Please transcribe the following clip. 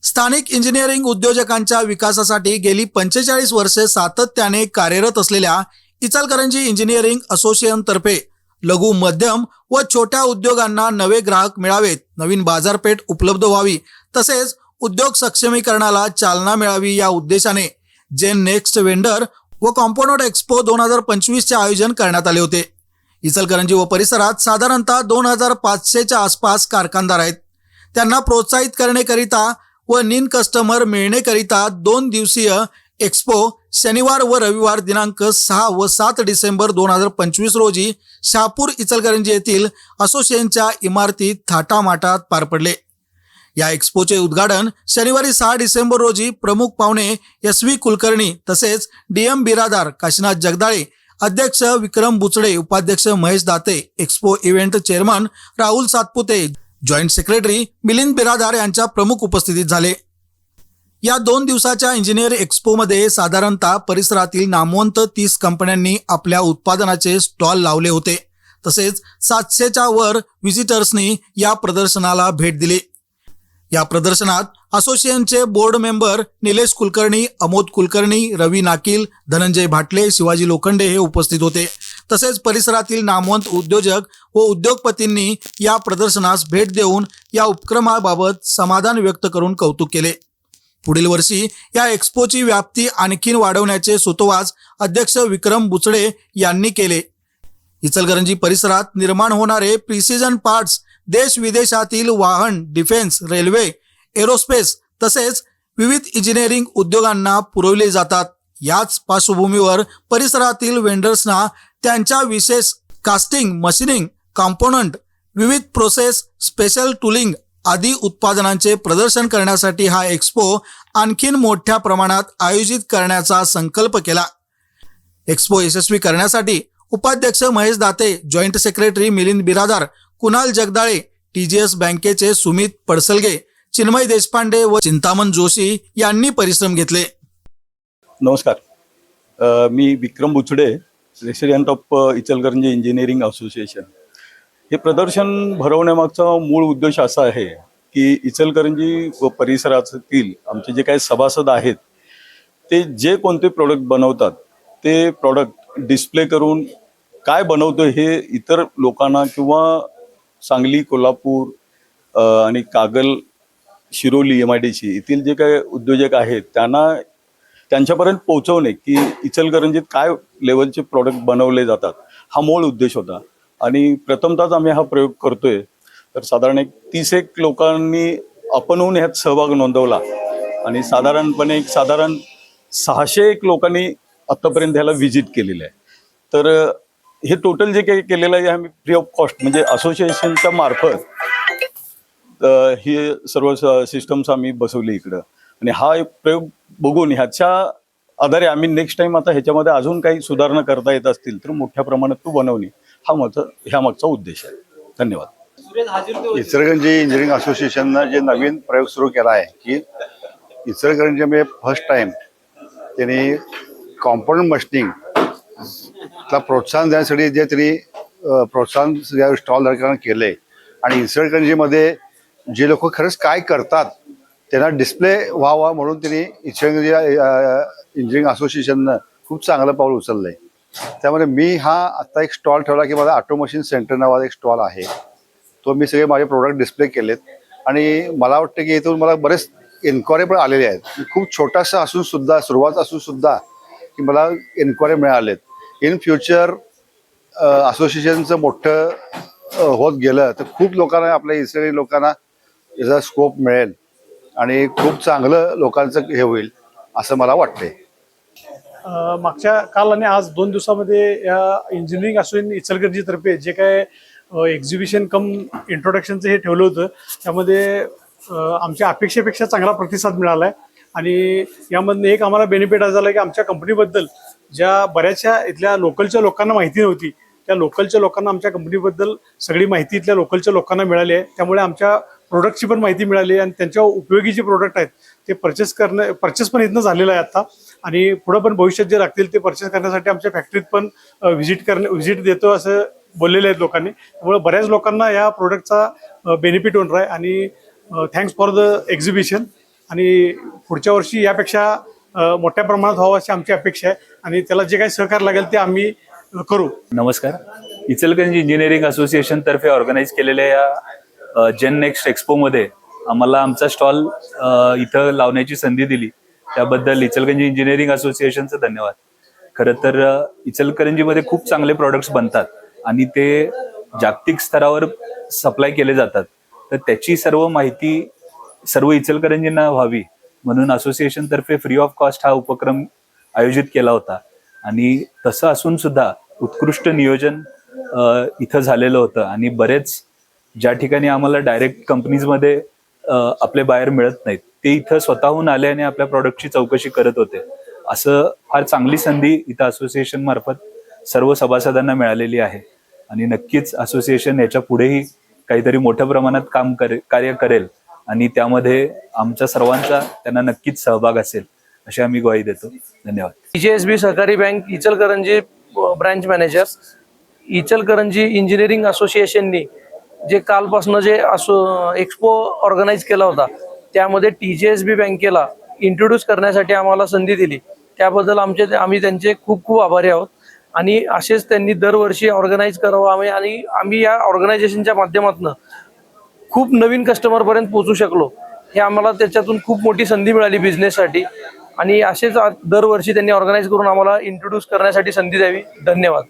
स्थानिक इंजिनिअरिंग उद्योजकांच्या विकासासाठी गेली 45 वर्षे सातत्याने कार्यरत असलेल्या इचलकरंजी इंजिनिअरिंग असोसिएशन तर्फे लघु मध्यम व छोट्या उद्योगांना नवे ग्राहक मिळावेत, नवीन बाजारपेठ उपलब्ध व्हावी तसेच उद्योग सक्षमीकरणाला चालना मिळावी या उद्देशाने जेन नेक्स्ट वेंडर व कॉम्पोनंट एक्सपो 2025 चे आयोजन करण्यात आले होते। इचलकरंजी व परिसरात साधारणतः 2500च्या आसपास कारखानदार आहेत। त्यांना प्रोत्साहित करण्याकरिता व नीन कस्टमर मिळण्याकरिता 2 दिवसीय एक्सपो शनिवार व रविवार दिनांक 6 व 7 डिसेंबर 2025 रोजी शहापूर इचलकरंजी येथील असोसिएशनच्या इमारतीत थाटामाटात पार पडले। या एक्सपोचे उद्घाटन शनिवारी 6 डिसेंबर रोजी प्रमुख पाहुणे SV कुलकर्णी तसेच DM बिरादार काशीनाथ जगदाळे, अध्यक्ष विक्रम बुचडे, उपाध्यक्ष Mahesh Date, expo event chairman Rahul Satpute, joint secretary Milind Biradar यांच्या प्रमुख उपस्थितीत झाले। या 2 दिवसाच्या इंजिनियर एक्सपोमध्ये साधारणतः परिसरातील नामवंत 30 कंपन्यांनी आपल्या उत्पादनाचे स्टॉल लावले होते। तसेच 700च्या वर व्हिजिटर्सनी या प्रदर्शनाला भेट दिली। या प्रदर्शनात असोसिएशनचे बोर्ड मेंबर निलेश कुलकर्णी, अमोद कुलकर्णी, रवी नाकील, धनंजय भाटले, शिवाजी लोखंडे हे उपस्थित होते। तसेच परिसरातील नामवंत उद्योजक व उद्योगपतींनी या प्रदर्शनास भेट देऊन या उपक्रमाबाबत समाधान व्यक्त करून कौतुक केले। पुढील वर्षी या एक्सपोची व्याप्ती आणखीन वाढवण्याचे सुतोवाच अध्यक्ष विक्रम बुचडे यांनी केले। इचलकरंजी परिसरात निर्माण होणारे प्रिसिजन पार्ट्स देश विदेशातील वाहन, डिफेन्स, रेल्वे, एरोस्पेस तसेच विविध इंजिनिअरिंग उद्योगांना पुरवले जातात। याच पार्श्वभूमीवर परिसरातील वेंडर्सना त्यांच्या विशेष कास्टिंग, मशीनिंग, कॉम्पोनंट, विविध प्रोसेस, स्पेशल टूलिंग आदी उत्पादनांचे प्रदर्शन करण्यासाठी हा एक्सपो आणखीन मोठ्या प्रमाणात आयोजित करण्याचा संकल्प केला। एक्सपो यशस्वी करण्यासाठी उपाध्यक्ष Mahesh Date, joint secretary Milind Biradar, Kunal Jagdale, TGS बँकेचे सुमित पडसलगे, चिन्मय देशपांडे व चिंतामण जोशी यांनी परिश्रम घेतले। नमस्कार, मी Vikram Buchade, president of Ichalkaranji engineering association. हे प्रदर्शन भरवण्यामागचा मूळ उद्देश असा आहे की इचलकरंजी व परिसरातील आमचे जे काही सभासद आहेत ते जे कोणते प्रोडक्ट बनवतात ते प्रोडक्ट डिस्प्ले करून काय बनवतो हे इतर लोकांना किंवा सांगली, कोल्हापूर आणि कागल, शिरोली, MIDC येथील जे काही उद्योजक आहेत त्यांच्यापर्यंत पोहोचवणे की इचलकरंजीत काय लेवलचे प्रोडक्ट बनवले जातात हा मूळ उद्देश होता। आणि प्रथमतःच आम्ही हा प्रयोग करतोय तर साधारण 31 लोकांनी आपणहून ह्यात सहभाग नोंदवला आणि साधारणपणे 601 लोकांनी आतापर्यंत ह्याला व्हिजिट केलेलं आहे। तर हे टोटल जे काही केलेलं आहे आम्ही फ्री ऑफ कॉस्ट म्हणजे असोसिएशनच्या मार्फत ही सर्व सिस्टम्स आम्ही बसवली इकडं आणि हा एक प्रयोग बघून ह्याच्या आधारे आम्ही नेक्स्ट टाइम आता ह्याच्यामध्ये अजून काही सुधारणा करता येत असतील तर मोठ्या प्रमाणात तो बनवणे ह्या मागचा उद्देश आहे। धन्यवाद। इचलकरंजी इंजिनिअरिंग असोसिएशननं जे नवीन प्रयोग सुरू केला आहे की इचलकरंजीमध्ये फर्स्ट टाइम त्यांनी कॉम्पोनंट मशीनिंगला प्रोत्साहन देण्यासाठी जे त्यांनी प्रोत्साहन स्टॉल धारकांना केले आणि इचलकरंजीमध्ये जे लोक खरंच काय करतात त्यांना डिस्प्ले व्हावा म्हणून त्यांनी इचलकरंजी इंजिनिअरिंग असोसिएशननं खूप चांगलं पाऊल उचललं आहे। त्यामुळे मी हा आता एक स्टॉल ठेवला की माझा ऑटो मशीन सेंटर नावाचा एक स्टॉल आहे, तो मी सगळे माझे प्रोडक्ट डिस्प्ले केलेत आणि मला वाटतं की इथून मला बरेच एन्क्वायरी पण आलेले आहेत। खूप छोटासा असून सुद्धा सुरुवात असून सुद्धा की मला एन्क्वायरी मिळालेत। इन फ्युचर असोसिएशनचं मोठं होत गेलं तर खूप लोकांना, आपल्या इस्रायली लोकांना याचा स्कोप मिळेल आणि खूप चांगलं लोकांचं हे होईल असं मला वाटतंय। मागच्या काल आणि आज 2 दिवसामध्ये या इंजिनिअरिंग असोसिएशन इचलकरंजीतर्फे जे काय एक्झिबिशन कम इंट्रोडक्शनचं हे ठेवलं होतं त्यामध्ये आमच्या अपेक्षेपेक्षा चांगला प्रतिसाद मिळाला आहे आणि यामधनं एक आम्हाला बेनिफिट असं झालं की आमच्या कंपनीबद्दल ज्या बऱ्याचशा इथल्या लोकलच्या लोकांना माहिती नव्हती त्या लोकलच्या लोकांना आमच्या कंपनीबद्दल सगळी माहिती इथल्या लोकलच्या लोकांना मिळाली आहे। त्यामुळे आमच्या प्रोडक्टची पण माहिती मिळाली आणि त्यांच्या उपयोगी जे प्रोडक्ट आहेत ते परचेस पण इथनं झालेलं आहे आता आणि पुढे पण भविष्यात जे लागतील ते परचेस करण्यासाठी आमच्या फॅक्टरीत पण व्हिजिट देतो असं बोललेले आहेत लोकांनी। त्यामुळे बऱ्याच लोकांना या प्रोडक्टचा बेनिफिट होणार आहे आणि थँक्स फॉर द एक्झिबिशन। आणि पुढच्या वर्षी यापेक्षा मोठ्या प्रमाणात व्हावं अशी आमची अपेक्षा आहे आणि त्याला जे काही सहकार्य लागेल ते आम्ही करू. नमस्कार. इचलकरंजी इंजिनिअरिंग असोसिएशन तर्फे ऑर्गनाईज केलेल्या या जेन नेक्स्ट एक्सपोमध्ये आम्हाला आमचा स्टॉल इथं लावण्याची संधी दिली त्याबद्दल इचलकरंजी इंजिनिअरिंग असोसिएशनचं धन्यवाद. खरं तर इचलकरंजीमध्ये खूप चांगले प्रोडक्ट्स बनतात आणि ते जागतिक स्तरावर सप्लाय केले जातात. तर त्याची सर्व माहिती सर्व इचलकरंजींना व्हावी म्हणून असोसिएशन तर्फे फ्री ऑफ कॉस्ट हा उपक्रम आयोजित केला होता. आणि तसं असून सुद्धा उत्कृष्ट नियोजन इथं झालेलं होतं आणि बरेच ज्या ठिकाणी आम्हाला डायरेक्ट कंपनीजमध्ये आपले बायर मिळत नाहीत ते इथं स्वतःहून आले आणि आपल्या प्रॉडक्टची चौकशी करत होते. असं फार चांगली संधी इथं असोसिएशन मार्फत सर्व सभासदांना मिळालेली आहे आणि नक्कीच असोसिएशन याच्या पुढेही काहीतरी मोठ्या प्रमाणात कार्य करेल आणि त्यामध्ये आमच्या सर्वांचा त्यांना नक्कीच सहभाग असेल अशी आम्ही ग्वाही देतो. धन्यवाद. TJSB सहकारी bank Ichalkaranji branch manager. Ichalkaranji engineering असोसिएशननी जे कालपासून जे एक्सपो ऑर्गनाईज केला होता त्यामध्ये TJSB बँकेला इंट्रोड्यूस करण्यासाठी आम्हाला संधी दिली त्याबद्दल आम्ही त्यांचे खूप खूप आभारी आहोत आणि असेच त्यांनी दरवर्षी ऑर्गनाईज करावं आणि आम्ही या ऑर्गनायझेशनच्या माध्यमातून खूप नवीन कस्टमरपर्यंत पोहोचू शकलो. हे आम्हाला त्याच्यातून खूप मोठी संधी मिळाली बिझनेससाठी आणि असेच दरवर्षी त्यांनी ऑर्गनाईज करून आम्हाला इंट्रोड्यूस करण्यासाठी संधी द्यावी. धन्यवाद.